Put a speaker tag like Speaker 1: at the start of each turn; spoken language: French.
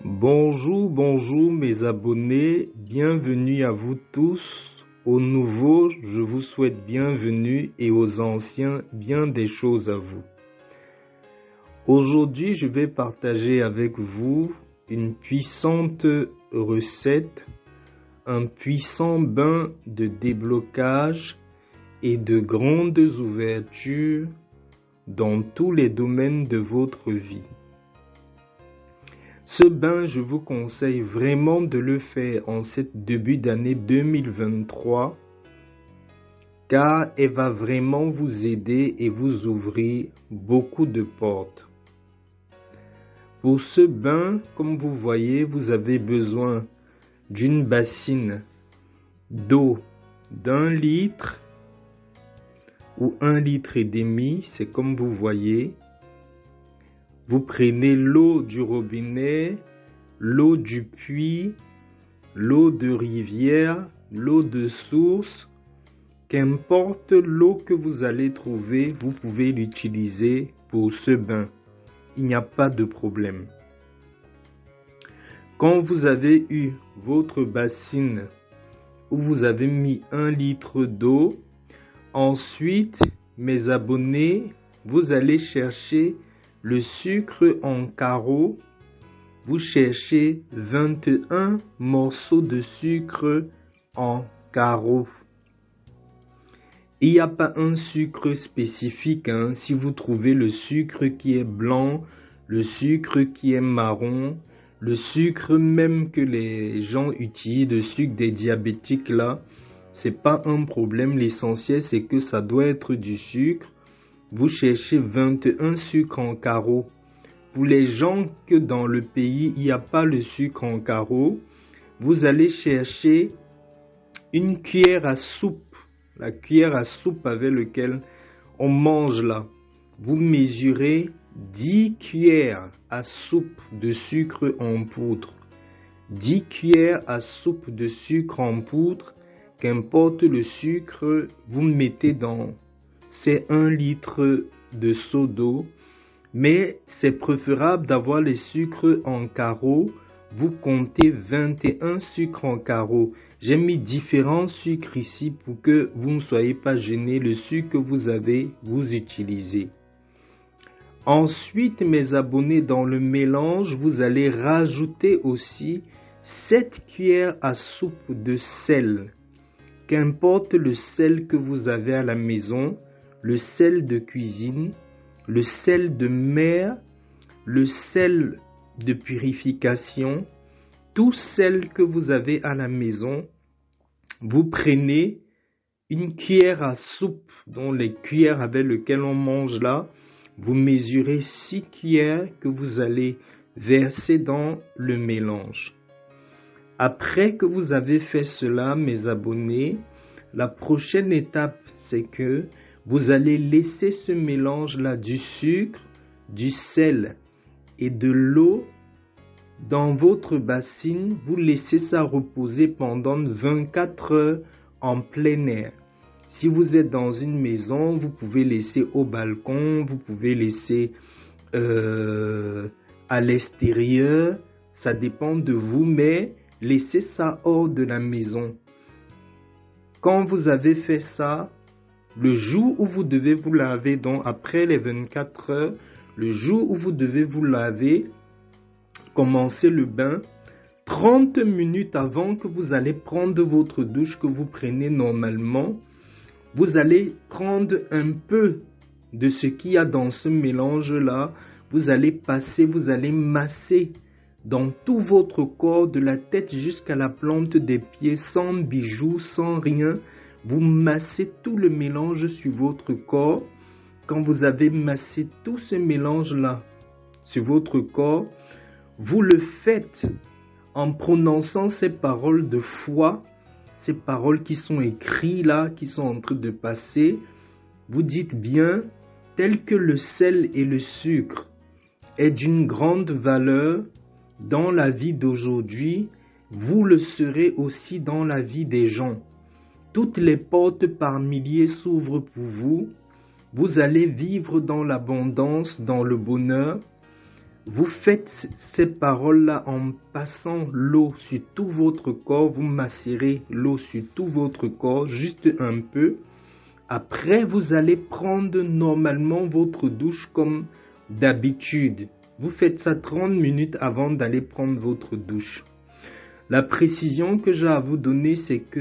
Speaker 1: Bonjour, bonjour mes abonnés, bienvenue à vous tous. Aux nouveaux, je vous souhaite bienvenue et aux anciens, bien des choses à vous. Aujourd'hui, je vais partager avec vous une puissante recette, un puissant bain de déblocage et de grandes ouvertures dans tous les domaines de votre vie. Ce bain, je vous conseille vraiment de le faire en ce début d'année 2023 car elle va vraiment vous aider et vous ouvrir beaucoup de portes. Pour ce bain, comme vous voyez, vous avez besoin d'une bassine d'eau d'1 litre ou 1,5 litre, c'est comme vous voyez. Vous prenez l'eau du robinet, l'eau du puits, l'eau de rivière, l'eau de source. Qu'importe l'eau que vous allez trouver, vous pouvez l'utiliser pour ce bain. Il n'y a pas de problème. Quand vous avez eu votre bassine où vous avez mis 1 litre d'eau, ensuite, mes abonnés, vous allez chercher le sucre en carreaux. Vous cherchez 21 morceaux de sucre en carreaux. Il n'y a pas un sucre spécifique. Si vous trouvez le sucre qui est blanc, le sucre qui est marron, le sucre même que les gens utilisent, le sucre des diabétiques là, c'est pas un problème. L'essentiel c'est que ça doit être du sucre. Vous cherchez 21 sucres en carreaux. Pour les gens que dans le pays, il n'y a pas le sucre en carreaux, vous allez chercher une cuillère à soupe. La cuillère à soupe avec laquelle on mange là. Vous mesurez 10 cuillères à soupe de sucre en poudre. 10 cuillères à soupe de sucre en poudre, qu'importe le sucre, vous mettez dans ces 1 litre de seau d'eau. Mais c'est préférable d'avoir les sucres en carreaux. Vous comptez 21 sucres en carreaux. J'ai mis différents sucres ici pour que vous ne soyez pas gênés. Le sucre que vous avez, vous utilisez. Ensuite, mes abonnés, dans le mélange, vous allez rajouter aussi 7 cuillères à soupe de sel. Qu'importe le sel que vous avez à la maison, le sel de cuisine, le sel de mer, le sel de purification, tout sel que vous avez à la maison, vous prenez une cuillère à soupe, dont les cuillères avec lesquelles on mange là, vous mesurez 6 cuillères que vous allez verser dans le mélange. Après que vous avez fait cela, mes abonnés, la prochaine étape, c'est que vous allez laisser ce mélange-là du sucre, du sel et de l'eau dans votre bassine. Vous laissez ça reposer pendant 24 heures en plein air. Si vous êtes dans une maison, vous pouvez laisser au balcon, vous pouvez laisser à l'extérieur. Ça dépend de vous, mais laissez ça hors de la maison. Quand vous avez fait ça, le jour où vous devez vous laver, donc après les 24 heures, le jour où vous devez vous laver, commencez le bain, 30 minutes avant que vous allez prendre votre douche que vous prenez normalement, vous allez prendre un peu de ce qu'il y a dans ce mélange-là, vous allez passer, vous allez masser dans tout votre corps, de la tête jusqu'à la plante des pieds, sans bijoux, sans rien. Vous massez tout le mélange sur votre corps. Quand vous avez massé tout ce mélange-là sur votre corps, vous le faites en prononçant ces paroles de foi, ces paroles qui sont écrites là, qui sont en train de passer. Vous dites bien, tel que le sel et le sucre est d'une grande valeur dans la vie d'aujourd'hui, vous le serez aussi dans la vie des gens. Toutes les portes par milliers s'ouvrent pour vous. Vous allez vivre dans l'abondance, dans le bonheur. Vous faites ces paroles-là en passant l'eau sur tout votre corps. Vous macérez l'eau sur tout votre corps, juste un peu. Après, vous allez prendre normalement votre douche comme d'habitude. Vous faites ça 30 minutes avant d'aller prendre votre douche. La précision que j'ai à vous donner, c'est que